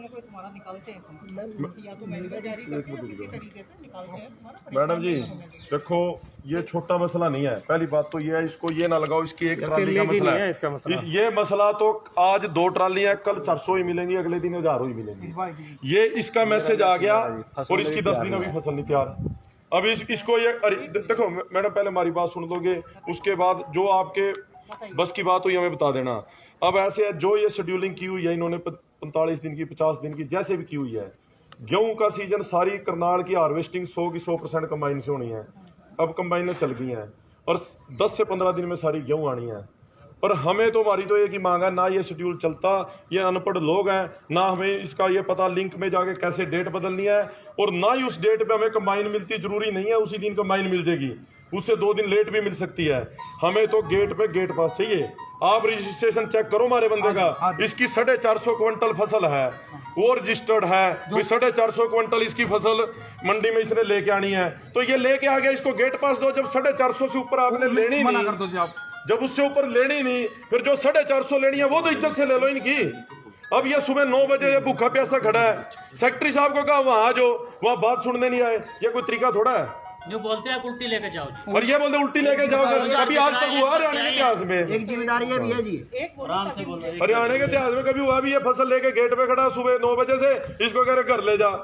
ना कोई तुम्हारा निकालते हैं सामान, या तो मेडिकल जारी करते हैं किसी तरीके से निकालते हैं तुम्हारा। मैडम जी देखो ये छोटा मसला नहीं है, पहली बात तो ये है, इसको ये ना लगाओ इसकी एक ट्राली का मसला है, इसका मसला ये मसला तो आज 2 ट्रालियां कल 400 ही मिलेंगी, अगले दिन 1000 ही मिलेंगी। ये इसका मैसेज आ गया और इसकी 10 दिन अभी फसल नहीं तैयार। अब इसको ये देखो मैडम पहले हमारी बात सुन दोगे, उसके बाद जो आपके बस की बात हुई हमें बता देना। अब ऐसे है जो ये शेड्यूलिंग की हुई है इन्होंने 45 दिन की 50 दिन की जैसे भी की हुई है, गेहूं का सीजन सारी करनाल की हार्वेस्टिंग 100 की 100% कंबाइन से होनी है। अब कंबाइनें चल गई हैं और 10 से 15 दिन में सारी गेहूं आनी है। पर हमें तो हमारी तो एक ही मांग है, ना ये शेड्यूल चलता, ये अनपढ़ लोग हैं, ना हमें इसका ये पता लिंक में जाके कैसे डेट बदलनी है, और ना ही उस डेट पे हमें कंबाइन मिलती। जरूरी नहीं है उसी दिन कंबाइन मिल जाएगी, उससे 2 दिन लेट भी मिल सकती है। हमें तो गेट पे गेट पास चाहिए। आप रजिस्ट्रेशन चेक करो हमारे बंदे का, इसकी 450 क्विंटल फसल है, वो रजिस्टर्ड है, 450 क्विंटल इसकी फसल मंडी में इसने लेके आनी है, तो ये लेके आ गया, इसको गेट पास दो। जब 450 से ऊपर आपने लेनी नहीं, जब उससे ऊपर लेनी नहीं, फिर जो 450 लेनी है वो तो इज्जत से ले लो इनकी। अब ये सुबह 9 बजे ये भूखा प्यासा खड़ा है, सेक्रेटरी साहब को कहा वहां आ जाओ, वहां बात सुनने नहीं आए, ये कोई तरीका थोड़ा है? जो बोलते हैं उल्टी लेके जाओ जी, और ये बोलते उल्टी लेके जाओ। कभी आज तक हुआ हरियाणा के इतिहास में? एक जिम्मेदारी है भैया जी, आराम से बोलो। हरियाणा के इतिहास में कभी हुआ भी ये फसल लेके गेट पे खड़ा सुबह 9 बजे से, इसको कह रहे घर ले जा?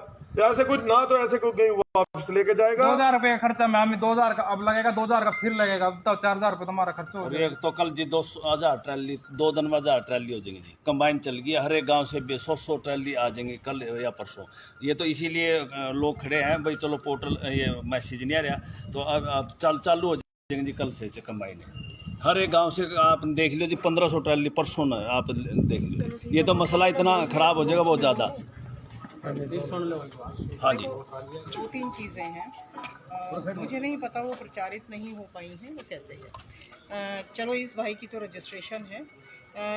ऐसे कुछ ना, तो ऐसे कोई कहीं वापस लेके जाएगा। 2000 रुपये का खर्चा में हमें 2000 का अब लगेगा, 2000 का फिर लगेगा, तब 4000 रुपये तुम्हारा खर्चा हो जाएगा। एक तो कल जी 2000 ट्रैली 2 दिन में 1000 ट्रैली हो जाएंगी जी, कंबाइन चल गई, हर एक गांव से 100 ट्रैली आ जाएंगी कल या परसों। ये तो इसीलिए लोग खड़े हैं भाई, चलो पोर्टल ये मैसेज नहीं आ रहा तो अब चालू हो जाएंगे जी कल से कंबाइन। हर एक गांव से आप देख लो जी 1500 ट्रैली परसों न आप देख लो। ये तो मसला इतना ख़राब हो जाएगा बहुत ज़्यादा। हाँ जी, 2-3 चीज़ें हैं, मुझे नहीं पता वो प्रचारित नहीं हो पाई हैं वो कैसे है। चलो इस भाई की तो रजिस्ट्रेशन है।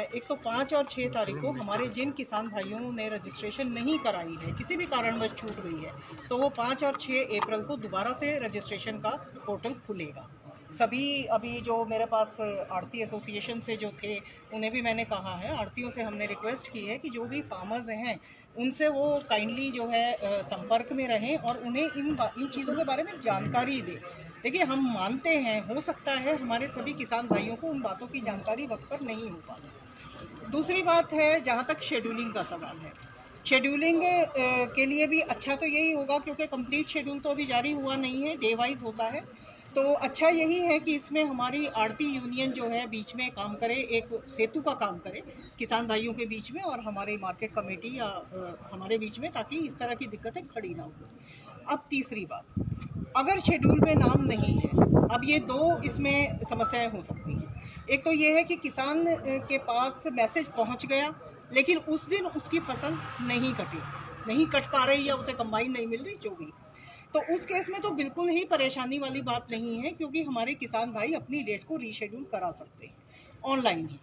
एक तो 5 और 6 तारीख को हमारे जिन किसान भाइयों ने रजिस्ट्रेशन नहीं कराई है, किसी भी कारणवश छूट गई है, तो वो 5 और 6 अप्रैल को दोबारा से रजिस्ट्रेशन का पोर्टल खुलेगा। सभी अभी जो मेरे पास आड़ती एसोसिएशन से जो थे उन्हें भी मैंने कहा है, आड़तियों से हमने रिक्वेस्ट की है कि जो भी फार्मर्स हैं उनसे वो काइंडली जो है संपर्क में रहें और उन्हें इन चीज़ों के बारे में जानकारी दें। देखिए हम मानते हैं हो सकता है हमारे सभी किसान भाइयों को उन बातों की जानकारी वक्त पर नहीं हो पाती। दूसरी बात है जहाँ तक शेड्यूलिंग का सवाल है, शेड्यूलिंग के लिए भी अच्छा तो यही होगा क्योंकि कंप्लीट शेड्यूल तो अभी जारी हुआ नहीं है, डे वाइज होता है। तो अच्छा यही है कि इसमें हमारी आड़ती यूनियन जो है बीच में काम करे, एक सेतु का काम करे किसान भाइयों के बीच में और हमारी मार्केट कमेटी या हमारे बीच में, ताकि इस तरह की दिक्कतें खड़ी ना हो। अब तीसरी बात, अगर शेड्यूल में नाम नहीं है, अब ये 2 इसमें समस्याएं हो सकती हैं। एक तो ये है कि किसान के पास मैसेज पहुंच गया लेकिन उस दिन उसकी फसल नहीं कट पा रही या उसे कंबाइन नहीं मिल रही, जो भी, तो उस केस में तो बिल्कुल ही परेशानी वाली बात नहीं है क्योंकि हमारे किसान भाई अपनी डेट को रीशेड्यूल करा सकते हैं ऑनलाइन ही।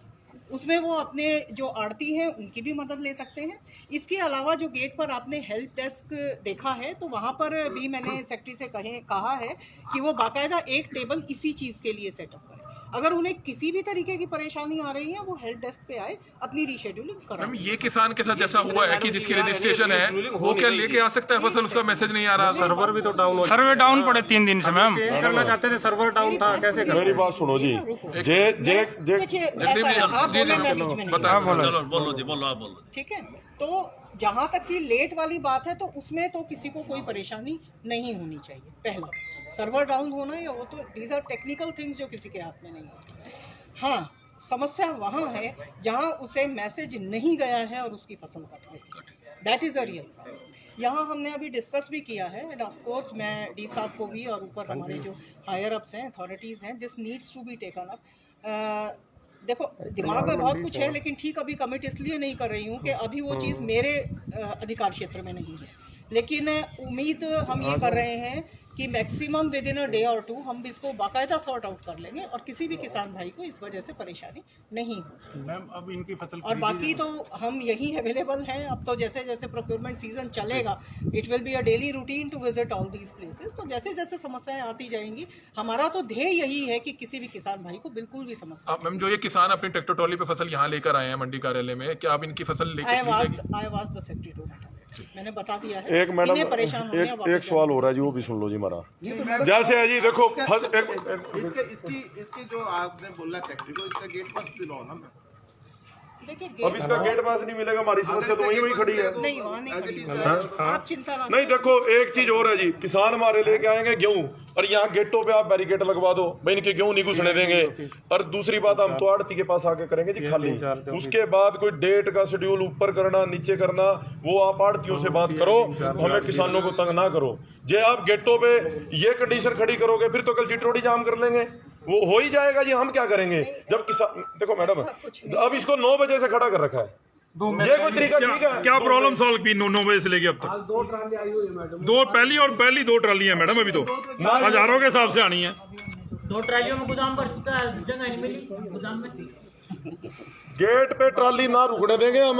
उसमें वो अपने जो आड़ती हैं उनकी भी मदद ले सकते हैं। इसके अलावा जो गेट पर आपने हेल्प डेस्क देखा है तो वहाँ पर भी मैंने सेक्रेटरी से कहा है कि वो बाकायदा एक टेबल इसी चीज़ के लिए सेटअप करें। अगर उन्हें किसी भी तरीके की परेशानी आ रही है वो हेल्प डेस्क पे आए, अपनी रीशेड्यूलिंग कराएं। ये किसान के साथ जैसा हुआ है कि जिसकी रजिस्ट्रेशन है वो क्या लेके आ सकता है फसल, उसका मैसेज नहीं आ रहा? सर्वर भी तो डाउन, सर्वर डाउन पड़े 3 दिन से मैम, करना चाहते थे, सर्वर डाउन था, कैसे करें? मेरी बात सुनो जी, बोलो। ठीक है, तो जहाँ तक कि लेट वाली बात है तो उसमें तो किसी को कोई परेशानी नहीं होनी चाहिए। पहला सर्वर डाउन होना या वो तो दीज आर टेक्निकल थिंग्स जो किसी के हाथ में नहीं होती। हाँ, समस्या वहाँ है जहाँ उसे मैसेज नहीं गया है और उसकी फसल कट गई, दैट इज़ अ रियल। यहाँ हमने अभी डिस्कस भी किया है एंड ऑफ कोर्स मैं डी साहब को भी और ऊपर हमारे जो हायर अप्स हैं, अथॉरिटीज़ हैं, this needs to be taken up. देखो दिमाग में बहुत कुछ है लेकिन ठीक अभी कमिट इसलिए नहीं कर रही हूँ कि अभी वो चीज़ मेरे अधिकार क्षेत्र में नहीं है। लेकिन उम्मीद हम ये कर रहे हैं कि maximum with in a day और 2 हम इसको बाकायदा सॉर्ट आउट कर लेंगे और किसी भी किसान भाई को इस वजह से परेशानी नहीं हो। मैम अब इनकी फसल और बाकी तो हम यही अवेलेबल हैं। अब तो जैसे जैसे प्रोक्योरमेंट सीजन चलेगा, it will be a daily routine to visit all these places. तो जैसे जैसे समस्याएं आती जाएंगी, हमारा तो ध्येय यही है कि किसी भी किसान भाई को बिल्कुल भी समस्या। मैम जो ये किसान अपनी ट्रैक्टर ट्रॉली पे फसल यहाँ लेकर आए हैं मंडी कार्यालय में, क्या आप इनकी फसल लेकर I was the secretary to that, मैंने बता दिया है। एक मैडम इन्हें परेशान होने अब एक सवाल हो रहा है जी, वो भी सुन लो जी हमारा। जैसे है जी देखो इसकी जो आपने बोला सेक्रेटरी को, इसका गेट पास दिलाओ ना। देखिए अब इसका गेट पास नहीं मिलेगा, हमारी समस्या तो वही खड़ी है। नहीं, वहाँ नहीं खड़ी है। आप चिंता ना नहीं देखो एक चीज और है जी, किसान हमारे लेके आएंगे गेहूं और यहाँ गेटों पे आप बैरिकेड लगवा दो, भाई इनके गेहूं नहीं घुसने देंगे। और दूसरी बात हम तो आड़ती के पास आके करेंगे जी खाली। उसके बाद कोई डेट का शेड्यूल ऊपर करना नीचे करना, वो आप आड़तियों से बात करो, हमें किसानों को तंग ना करो। जे आप गेटों पे ये कंडीशन खड़ी करोगे फिर तो कल चिट्रोड़ी जाम कर लेंगे, वो हो ही जाएगा जी। हम क्या करेंगे जब किसान, देखो मैडम अब इसको 9 बजे से खड़ा कर रखा है, ये कोई तरीका ठीक है? क्या प्रॉब्लम सॉल्व की 9 बजे से लेके अब तक? 2 ट्राली आई हुई है मैडम, पहली 2 ट्राली है मैडम, अभी तो हजारों के हिसाब से आनी है। 2 ट्रालियों में गोदाम भर चुका है, जगह नहीं मिली गोदाम में। गेट पे ट्राली ना रुकने देंगे हम,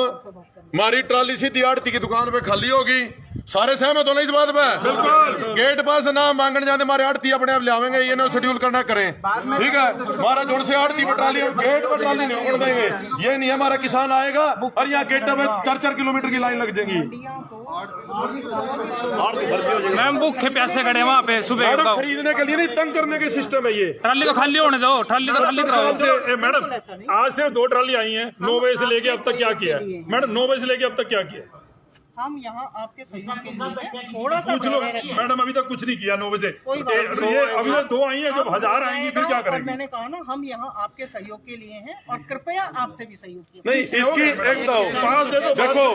हमारी ट्राली सीधी आड़ती की दुकान पे खाली होगी। सारे सहमत हो ना इस बात पे? बिल्कुल। गेट पास ना मांगने जाते, हमारे आड़ती अपने आप ले आवेंगे, ये ना शेड्यूल करना करें, ठीक है? हमारा जोड़ से आड़ती पे ट्राली, हम गेट पर ट्राली नहीं उड़ देंगे। ये नहीं हमारा किसान आएगा और यहाँ गेट पे 4-4 किलोमीटर की लाइन लग जाएगी। मैम भूखे प्यासे खड़े वहाँ पे सुबह मैडम खरीदने के लिए नहीं, तंग करने के सिस्टम है ये। ट्राली तो खाली होने दो, ट्राली तो खाली कराओ। मैडम आज सिर्फ 2 ट्राली आई हैं, 9 बजे से लेके अब तक क्या किया है मैडम? 9 बजे से लेके अब तक क्या किया है? हम यहाँ आपके सहयोग के लिए थोड़ा सा पूछ लो मैडम, अभी तक कुछ नहीं किया 9 बजे। कोई बात नहीं। ये अभी तो 2 आई हैं, जब 1000 आएंगी फिर क्या और करेंगे? मैंने कहा ना, हम यहाँ आपके सहयोग के लिए हैं और कृपया आपसे भी सहयोग कीजिए। नहीं इसकी एक देखो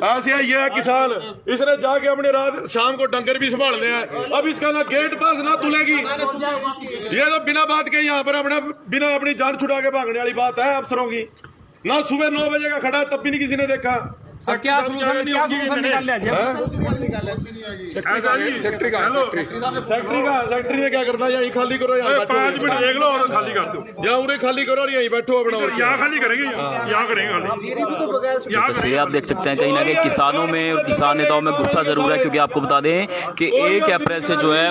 ऐसे ये है किसान, इसने जाके अपने रात शाम को डंगर भी संभालने हैं, अब इसका ना गेट पास ना तुलेगी। ये तो बिना बात के यहाँ पर बिना अपनी जान छुड़ा के भागने वाली बात है अफसरों की। ना सुबह 9 बजे का खड़ा है तब भी नहीं किसी ने देखा। सर क्या सोल्यूशन निकाल लिया सेक्रेटरी ने क्या करना है? यही खाली करो, यहाँ 5 मिनट देख लो और खाली कर दो। यहाँ उन्हें खाली करो और यहीं बैठो अपना। यहाँ खाली करेंगे, यहाँ करेंगे खाली। तस्वीरें आप देख सकते हैं, कहीं ना कहीं किसानों में, किसान नेताओं में गुस्सा जरूर है, क्योंकि आपको बता दें कि 1 अप्रैल से जो है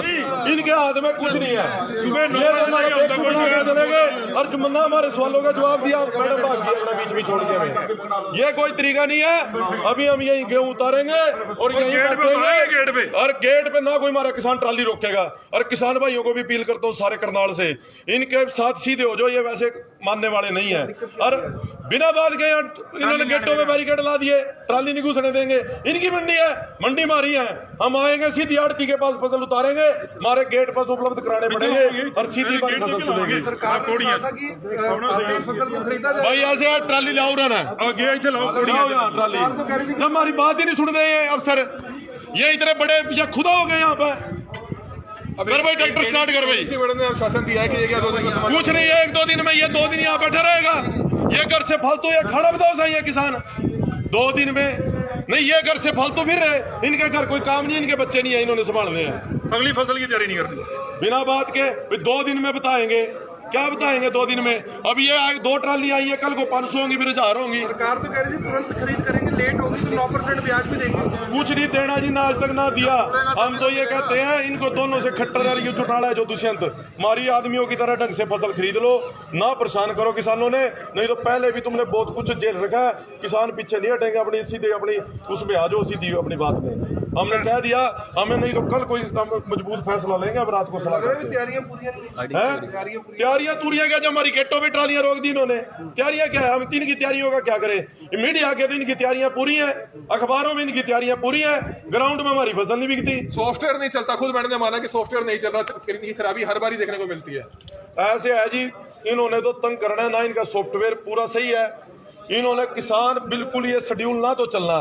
इनके हाथ में कुछ नहीं है। सुबह 9 बजे चले गए और जुम्मना हमारे सवालों का जवाब दिया, मैडम भाग गई अपना बीच में छोड़ के हमें। ये कोई तरीका नहीं है। अभी हम यही गेहूं उतारेंगे और यही बैठेंगे और गेट पे ना कोई हमारा किसान ट्राली रोकेगा। और किसान भाइयों को भी अपील करता हूँ सारे करनाल से, इनके साथ सीधे हो जाओ, ये वैसे मानने वाले नहीं है। और बिना बात के इन्होंने गेटों में बैरिकेड ला दिए, ट्राली नहीं घुसने देंगे। इनकी मंडी है, मंडी हमारी है, हम आएंगे सीधी आड़ती के पास फसल उतारेंगे, हमारे गेट पास उपलब्ध कराने पड़ेंगे और सीधी बारी फसल तुलेंगे। भाई ऐसे ट्राली लाओ रहना ट्राली, जब हमारी बात ही नहीं सुन रहे हैं अफसर, ये इतने बड़े या खुदा हो गए यहाँ पे। कर भाई ट्रैक्टर स्टार्ट कर भाई। ने आश्वासन दिया है कि ये क्या 2 दिन में कुछ नहीं है, 1-2 दिन में, ये 2 दिन यहाँ बैठा रहेगा। ये घर से फालतू ये खाना बताओ सही है किसान 2 दिन में नहीं, ये घर से फालतू फिर रहे, इनके घर कोई काम नहीं, इनके बच्चे नहीं है, इन्होंने संभालने हैं। अगली फसल की तैयारी नहीं करनी बिना बात के 2 दिन में बताएंगे, क्या बताएंगे 2 दिन में? अब ये 2 ट्राली आई है, कल को 500 होंगी, फिर 1000 होंगी। सरकार तो कह रही थी तुरंत खरीद करेंगे, लेट होगी तो 9% ब्याज भी देंगे। कुछ नहीं देना जी, ना आज तक ना दिया। हम तो ये कहते हैं इनको दोनों से खट्टर वाली चुटाड़ा है जो दुष्यंत, हमारी आदमियों की तरह ढंग से फसल खरीद लो, ना परेशान करो किसानों ने। नहीं तो पहले भी तुमने बहुत कुछ जेल रखा है, किसान पीछे नहीं हटेंगे, अपनी सीधे अपनी उसमें आ जाओ, सीधी अपनी बात में। हमने कह दिया हमें, नहीं तो कल कोई मजबूत फैसला लेंगे। अब रात को सलाह तैयारियां तुरियां क्या, जब हमारी गेटों पे ट्रालियां रोक दी इन्होंने, तैयारियां क्या है? हम इनकी तैयारियों का क्या करें? मीडिया के तो इनकी तैयारियां पूरी हैं, अखबारों में इनकी तैयारियां पूरी हैं, ग्राउंड में हमारी फसल नहीं बिकती। सॉफ्टवेयर नहीं चलता, खुद मैडम ने माना कि सॉफ्टवेयर नहीं चल रहा, फिर इनकी खराबी हर बार देखने को मिलती है। ऐसे है जी, इन्होंने तो तंग करना है ना, इनका सॉफ्टवेयर पूरा सही है। इन्होंने किसान बिल्कुल ये शेड्यूल ना तो चलना।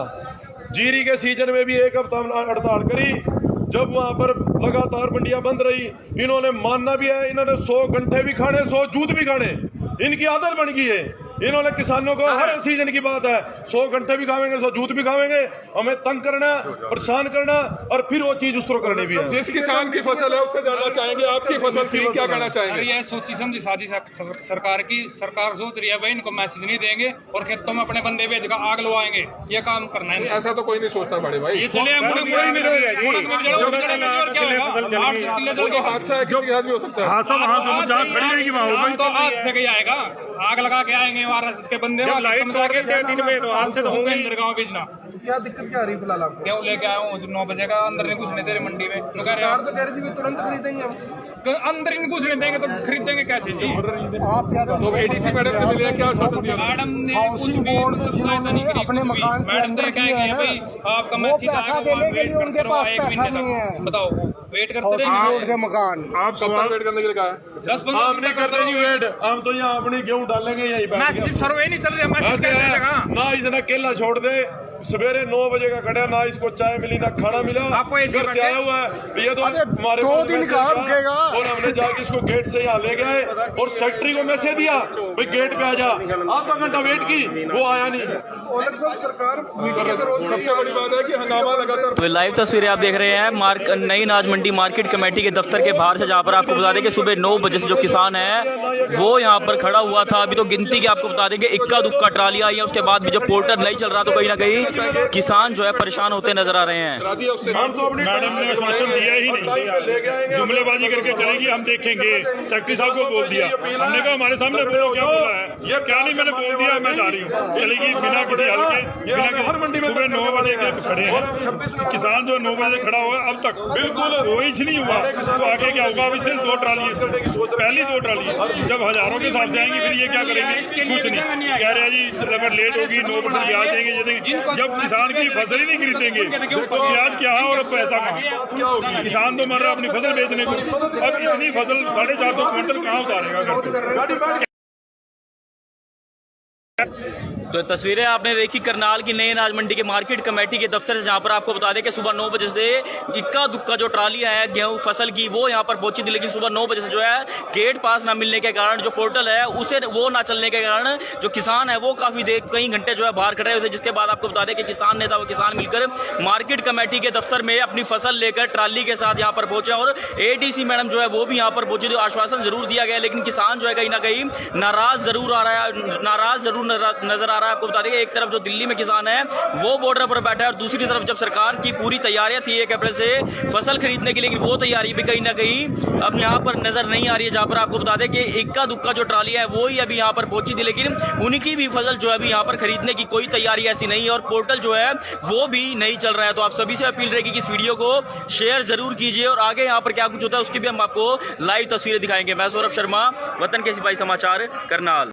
जीरी के सीजन में भी 1 हफ्ता हड़ताल करी, जब वहां पर लगातार मंडियां बंद रही, इन्होंने मानना भी है, इन्होंने 100 घंटे भी खाने, 100 जूत भी खाने, इनकी आदत बन गई है। इन्होंने किसानों को हर सीजन की बात है 100 घंटे भी खावेंगे 100 जूत भी खावेंगे, हमें तंग करना, परेशान करना और फिर वो चीज उस तरह करनी भी है। जिस किसान की फसल है उससे जानना चाहेंगे आपकी फसल की क्या कहना चाहेंगे? ये सोची समझी साजिश सरकार की। सरकार सोच रही है भाई इनको मैसेज नहीं देंगे और खेतों में अपने बंदे भेज कर आग लवाएंगे, ये काम करना है। ऐसा तो कोई नहीं सोचता बड़े भाई। इसलिए हादसा है किसी के साथ भी हो सकता है। हादसा वहाँ जहाँ खड़ी रहेगी वहाँ होगा। तो आज से कहीं आएगा, आग लगा के आएंगे आरएसएस के बंदे। लाइट दिन में तो आज से तो होंगे अंदर गाँव भेजना। क्या दिक्कत क्या आ रही है फिलहाल आपको? गेहूँ लेके आया हूँ 9 बजे का, अंदर नहीं घुसने दे रहे मंडी में। सरकार तो कह रही थी तुरंत खरीदेंगे हम। अंदर नहीं घुसने देंगे तो खरीदेंगे कैसे जी? तो एडीसी मैडम से मिले क्या आश्वासन दिया? मैडम ने कुछ भी अपने मकान से अंदर किए हैं भाई, आपका मैसेज पैसा देने के लिए उनके पास पैसा नहीं है। बताओ वेट करते रहेंगे मकान आप कब तक वेट करने के लिए कहा है? 10-15 हम नहीं करते जी वेट, हम तो यहाँ अपनी गेहूं डालेंगे यहीं बैठ के। मैसेज सर्वे नहीं चल रहा, मैसेज ऐसे कैसे है, चलेगा? ना इसने केला छोड़ दे, सवेरे 9 बजे का खड़ा, ना इसको चाय मिली ना खाना मिला। आपको ऐसे घर से आया हुआ है ये तो हमारे 2 दिन कहाँ रुकेगा? और हमने जाके इसको गेट से यहाँ ले गए और सेक्रेटरी को मैसेज दिया भाई गेट पे आ जा, आधा घंटा वेट की, वो आया नहीं। ओलग साहब सरकार मीडिया का रोल सबसे बड़ी बात है कि हंगामा लगातार। तो लाइव तस्वीरें आप देख रहे हैं नई अनाज मंडी मार्केट कमेटी के दफ्तर के बाहर से, जहां पर आपको बता दें कि सुबह 9 बजे से जो किसान है वो यहां पर खड़ा हुआ था। अभी तो गिनती की आपको बता दें कि इक्का दुक्का ट्रालियां आई है, उसके बाद भी जब पोर्टल नहीं चल रहा तो कहीं ना कहीं किसान जो है परेशान होते नजर आ रहे हैं। राजी है उससे? हम तो अपनी मैडम ने आश्वासन दिया ही नहीं, जुमलेबाजी करके चलेगी, हम देखेंगे। सेक्रेटरी साहब को बोल दिया, हमने कहा हमारे सामने बोलो क्या बोला है, ये क्या नहीं, मैंने बोल दिया मैं जा रही हूँ, चलेगी बिना किसी हल के। हर मंडी में सुबह 9 बजे के खड़े हैं किसान, जो 9 बजे खड़ा हुआ अब तक बिल्कुल कोई नहीं हुआ। तो आगे क्या होगा? अभी सिर्फ 2 ट्राली, पहली 2 ट्राली, जब हजारों के हिसाब से आएंगी फिर ये क्या करेंगे? कुछ नहीं कह रहे जी, अगर लेट होगी 9% ब्याज देंगे, ये देंगे। जब किसान की फसल ही नहीं खरीदेंगे तो ब्याज क्या है और पैसा कहाँ? किसान तो मर रहा अपनी फसल बेचने को, अब इतनी फसल 450 क्विंटल कहाँ उतारेगा? तो तस्वीरें आपने देखी करनाल की नई अनाज मंडी के मार्केट कमेटी के दफ्तर से, जहां पर आपको बता दें कि सुबह 9 बजे से इक्का दुक्का जो ट्रालियां है गेहूं फसल की वो यहां पर पहुंची थी, लेकिन सुबह 9 बजे से जो है गेट पास ना मिलने के कारण, जो पोर्टल है उसे वो ना चलने के कारण जो किसान है वो काफी देर कई घंटे जो है बाहर खड़े हुए थे। जिसके बाद आपको बता दें कि किसान नेता वो किसान मिलकर मार्केट कमेटी के दफ्तर में अपनी फसल लेकर ट्राली के साथ यहाँ पर पहुंचे और एडीसी मैडम जो है वो भी यहाँ पर पहुंची थी। आश्वासन जरूर दिया गया, लेकिन किसान जो है कहीं ना कहीं नाराज जरूर नजर आ रहा है। आपको बता दें कि एक तरफ जो दिल्ली में किसान है वो बॉर्डर पर बैठा है और दूसरी तरफ जब सरकार की पूरी तैयारियां थी 1 अप्रैल से फसल खरीदने के लिए, वो तैयारी भी कहीं ना कहीं अब यहाँ पर नजर नहीं आ रही है। जहाँ पर आपको बता दें कि इक्का दुक्का जो ट्राली है वो ही अभी यहाँ पर पहुंची थी, लेकिन उनकी भी फसल जो है अभी यहाँ पर खरीदने की कोई तैयारी ऐसी नहीं है और पोर्टल जो है वो भी नहीं चल रहा है। तो आप सभी से अपील रहेगी कि इस वीडियो को शेयर जरूर कीजिए और आगे यहाँ पर क्या कुछ होता है उसकी भी हम आपको लाइव तस्वीरें दिखाएंगे। मैं सौरभ शर्मा, वतन के सिपाही समाचार, करनाल।